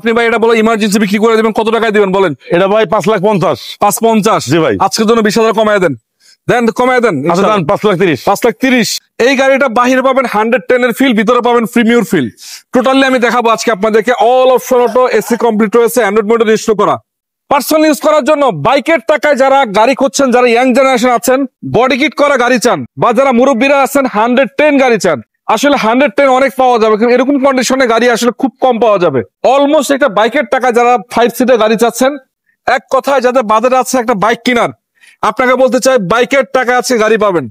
আপনি ভাই এটা বলো ইমার্জেন্সি বিক্রি করে দিবেন, কত টাকায় দিবেন বলেন? এটা ভাই 5,50,000। 550? জি ভাই। আজকের জন্য 20,000 কমায় দেন, দেন কমায় দেন। আচ্ছা দেন 5,30,000। 5,30,000। এই গাড়িটা বাহিরে পাবেন 110 এর ফিল, ভিতরে পাবেন প্রিমিয়ার ফিল। টোটালি আমি দেখাবো আজকে আপনাদেরকে। All option auto, AC complete রয়েছে, অ্যান্ড্রয়েড মোডে রেজিস্টার করা। পার্সোনাল ইউজ করার জন্য বাইকের টাকায় যারা গাড়ি খুঁজছেন, যারা ইয়াং জেনারেশন আছেন, বডি কিট করা গাড়ি চান, বা যারা মুরব্বীরা আছেন 110 গাড়ি চান, আসলে 110 অনেক পাওয়া যাবে, কিন্তু এরকম কন্ডিশনে গাড়ি আসলে খুব কম পাওয়া যাবে। অলমোস্ট একটা বাইকের টাকা যারা 5 সিটের গাড়ি চাচ্ছেন, এক কথায় যাদের বাজেট আছে একটা বাইক কেনার, আপনাকে বলতে চাই বাইকের টাকা আছে গাড়ি পাবেন।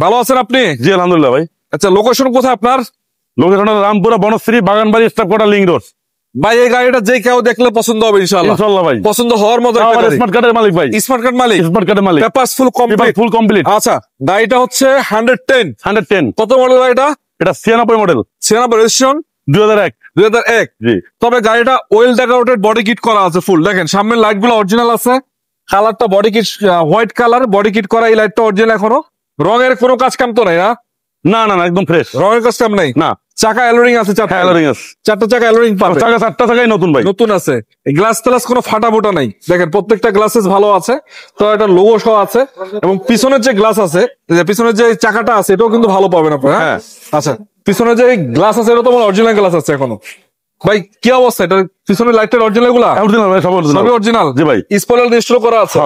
ভালো আছেন আপনি? জি আলহামদুলিল্লাহ ভাই। আচ্ছা, লোকেশন কোথায় আপনার? Location Rampura, Banasree, Baganbari, staff quarter, link road. ভাই এই গাড়িটা যে কেউ দেখলে পছন্দ হবে ইনশাআল্লাহ। ইনশাআল্লাহ ভাই, পছন্দ হওয়ার মতো একটা গাড়ি। স্মার্ট কার্ডের মালিক ভাই। স্মার্ট কার্ড মালিক? স্মার্ট কার্ডের মালিক। Papers full complete? Full complete. আচ্ছা, গাড়িটা হচ্ছে 110। কত মডেল গাড়িটা? এটা 96 মডেল। 96 রেজিস্ট্রেশন 2001। 2001। জি। তবে গাড়িটা ওয়েল ডেকোরেটেড, বডি কিট করা আছে ফুল। দেখেন সামনের লাইট গুলো অরিজিনাল আছে, কালারটা body kit white colour, body kit করা। এই লাইটটা অরিজিনাল, এখনো রঙের কোনো কাজ কাম তো নাই না? না না না, একদম ফ্রেশ, রঙের কাজ কাম নাই না। চাকা অ্যালোরিং আছে? অ্যালোরিং আছে, 4টা চাকা অ্যালোরিং পাবে। চাকা 4টা চাকাই নতুন ভাই, নতুন আছে। গ্লাস টালাস কোনো ফাটা ফোটা নাই, দেখেন প্রত্যেকটা গ্লাসেস ভালো আছে। তো এটা লোগো সহ আছে, এবং পিছনের যে গ্লাস আছে, পিছনের যে চাকাটা আছে, এটাও কিন্তু ভালো পাবেন আপনারা। হ্যাঁ আচ্ছা, পিছনে যে গ্লাস আছে এটা তো অরিজিনাল গ্লাস আছে এখনো। ভাই কি অবস্থা এটা? পিছনের লাইটের অরিজিনাল গুলা? অরিজিনাল ভাই, সব অরিজিনাল। সবই অরিজিনাল? জি ভাই। স্পয়লার রেজিস্টার করা আছে,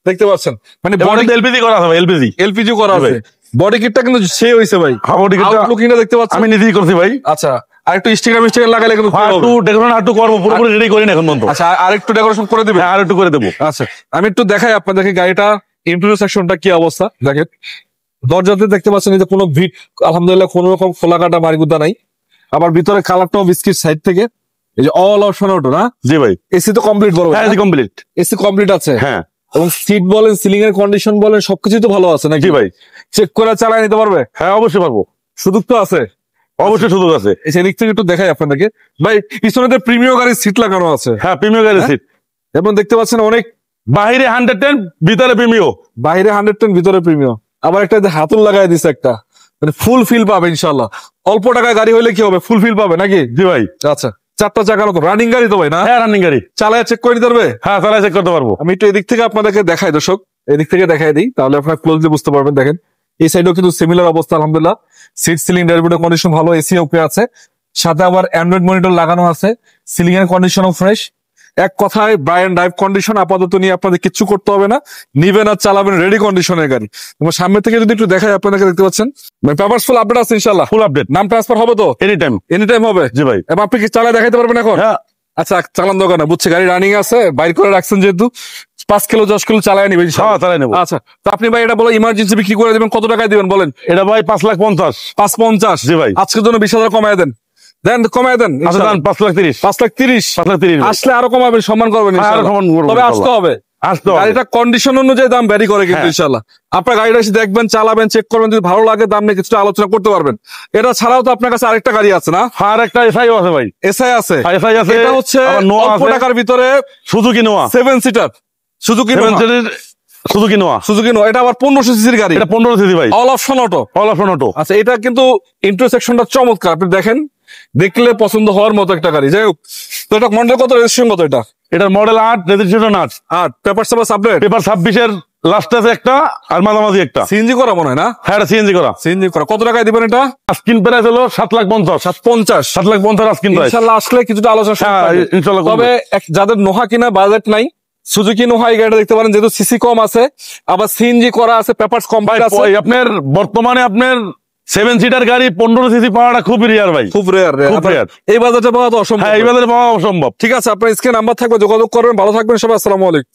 দেখতে পাচ্ছেন। মানে বডি এলপিজি করা আছে ভাই, এলপিজি করা আছে। বডি কিটটা কিন্তু সেই হইছে ভাই, বডি কিটটা আউটলুকিংটা দেখতে পাচ্ছেন? আমি নিজেই করছি ভাই। আচ্ছা, আর একটু স্টিকার মিস্টিকার লাগালে কিন্তু একটু করবো, পুরোপুরি রেডি করি না এখন পর্যন্ত। আচ্ছা, আর একটু ডেকোরেশন করে দিবেন? আর একটু করে দেবো। আচ্ছা, আমি একটু দেখাই আপনাদেরকে গাড়িটা ইন্টেরিয়র সেকশনটা কি অবস্থা। দেখেন দরজাতে দেখতে পাচ্ছেন এই যে কোনো ভিট আলহামদুলিল্লাহ কোনো রকম খোলা কাটা মারিগুদা নাই। আবার ভিতরে কালারটাও বিস্কিট সাইড থেকে। এই যে অল অপশন অটো না? জি ভাই। এসি তো কমপ্লিট বলবো? হ্যাঁ কমপ্লিট, এসি কমপ্লিট আছে। হ্যাঁ। এবং সিট বলেন, সিলিং এর কন্ডিশন বলেন, সবকিছু তো ভালো আছে নাকি? জি ভাই। চেক করে চালায় নিতে পারবে? হ্যাঁ অবশ্যই পারবো, সুযোগ তো আছে? অবশ্যই সুযোগ আছে। সেদিক থেকে একটু দেখাই আপনাদেরকে। ভাই পিছনে প্রিমিয়ার গাড়ির সিট লাগানো আছে। হ্যাঁ প্রিমিয়ার গাড়ির সিট, এবং দেখতে পাচ্ছেন অনেক বাহিরে 110, ভিতরে প্রিমিয়ার। বাইরে 110, ভিতরে প্রিমিয়ার। আবার একটা হাতুল লাগাই দিছে একটা, মানে ফুল ফিল পাবে ইনশাল্লাহ। অল্প টাকায় গাড়ি হলে কি হবে, ফুল ফিল পাবে নাকি? জি ভাই। আচ্ছা, 4টা চাকার মতো রানিং গাড়ি তো ভাই না? হ্যাঁ রানিং গাড়ি, চালায় চেক করে নিতে পারবে? হ্যাঁ চালায় চেক করতে পারবো। আমি একটু এদিক থেকে আপনাদেরকে দেখাই দর্শক, এদিক থেকে দেখাই দিই, তাহলে আপনারা ক্লোজলি বুঝতে পারবেন। দেখেন এই সাইডেও কিন্তু সিমিলার অবস্থা আলহামদুলিল্লাহ। সিট, সিলিং, ড্যাশবোর্ডের কন্ডিশন ভালো, এসি ওকে আছে, সাথে আবার অ্যান্ড্রয়েড মনিটর লাগানো আছে। সিলিং এর কন্ডিশনও ফ্রেশ। এক কথায় ব্রায়ান ড্রাইভ কন্ডিশন। আপাতত নিয়ে আপনাদের কিচ্ছু করতে হবে না, নিবেন আর চালাবেন রেডি কন্ডিশনের গাড়ি। এবং সামনে থেকে যদি একটু দেখাই আপনাদেরকে, দেখতে পাচ্ছেন পেপারস ফুল আপডেট আছে ইনশাআল্লাহ? Full update. নাম ট্রান্সফার হবে তো? এনি টাইম হবে? জি ভাই। এবং আপনি কি চালায় দেখাইতে পারবেন এখন? হ্যাঁ। আচ্ছা, চালান দোকান না, বুঝছে, গাড়ি রানিং আছে, বাইর করে রাখছেন যেহেতু 5 কিলো 10 কিলো চালায় নিবেন। চালাই নেবো। আচ্ছা, তো আপনি ভাই এটা বলো ইমার্জেন্সি বিক্রি করে দিবেন, কত টাকায় দিবেন বলেন? এটা ভাই 5,50,000। 550? জি ভাই। আজকের জন্য 20,000 কমায় দেন, দেন কমায় দেন। আচ্ছা দেন 5,30,000। 5,30,000 আসলে আরো কমাবেন, সম্মান করবেন ইনশাআল্লাহ। তবে আসতে হবে, গাড়িটা কন্ডিশন অনুযায়ী দাম ভ্যারি করে কিন্তু ইনশাআল্লাহ। আপনার গাড়িটা এসে দেখবেন, চালাবেন, চেক করবেন, যদি ভালো লাগে দাম নিয়ে কিছুটা আলোচনা করতে পারবেন। এটা ছাড়াও তো আপনার কাছে আরেকটা গাড়ি আছে না? আর একটা এসআই আছে ভাই। এসআই আছে? এসআই আছে। এটা হচ্ছে অল্প টাকার ভিতরে সুজুকি নোয়া 7 সিটার। সুজুকি নোয়া। এটা আবার 1500 সিসির গাড়ি। এটা 15 সিসি ভাই। All option auto. আচ্ছা, এটা কিন্তু ইন্টারসেকশনটা চমৎকার, আপনি দেখেন, দেখলে পছন্দ হওয়ার মতো একটা গাড়ি। যাই হোক, তো এটা মডেল কত, রেজিস্ট্রেশন কত? এটার মডেল 8, রেজিস্ট্রেশন 8। পেপার সাবাস আপডেট? পেপার 26-এর লাস্ট আছে একটা, আর মাঝামাঝি একটা। সিএনজি করা মনে হয় না? হ্যাঁ সিএনজি করা। কত টাকায় দিবেন এটা? আস্কিন প্রাইস হলো 7,50,000। 750 আস্কিন প্রাইস। ইনশাআল্লাহ আসলে কিছুটা আলোচনা ইনশাআল্লাহ। তবে যাদের নোহা কিনা বাজেট নাই, সুজুকি নোহা এই গাড়িটা দেখতে পারেন, যেহেতু সিসি কম আছে, আবার সিএনজি করা আছে, পেপারস কমপ্লিট আছে। আপনার বর্তমানে আপনার 7 সিটার গাড়ি 15 সিসি পাওয়াটা খুব রেয়ার ভাই, খুব রেয়ার। এই বাজারে পাওয়া তো অসম্ভব। এই বাজারে পাওয়া অসম্ভব। ঠিক আছে, আপনার স্ক্রিনে নাম্বার থাকবে, যোগাযোগ করবেন। ভালো থাকবেন সবাই, আসসালামু আলাইকুম।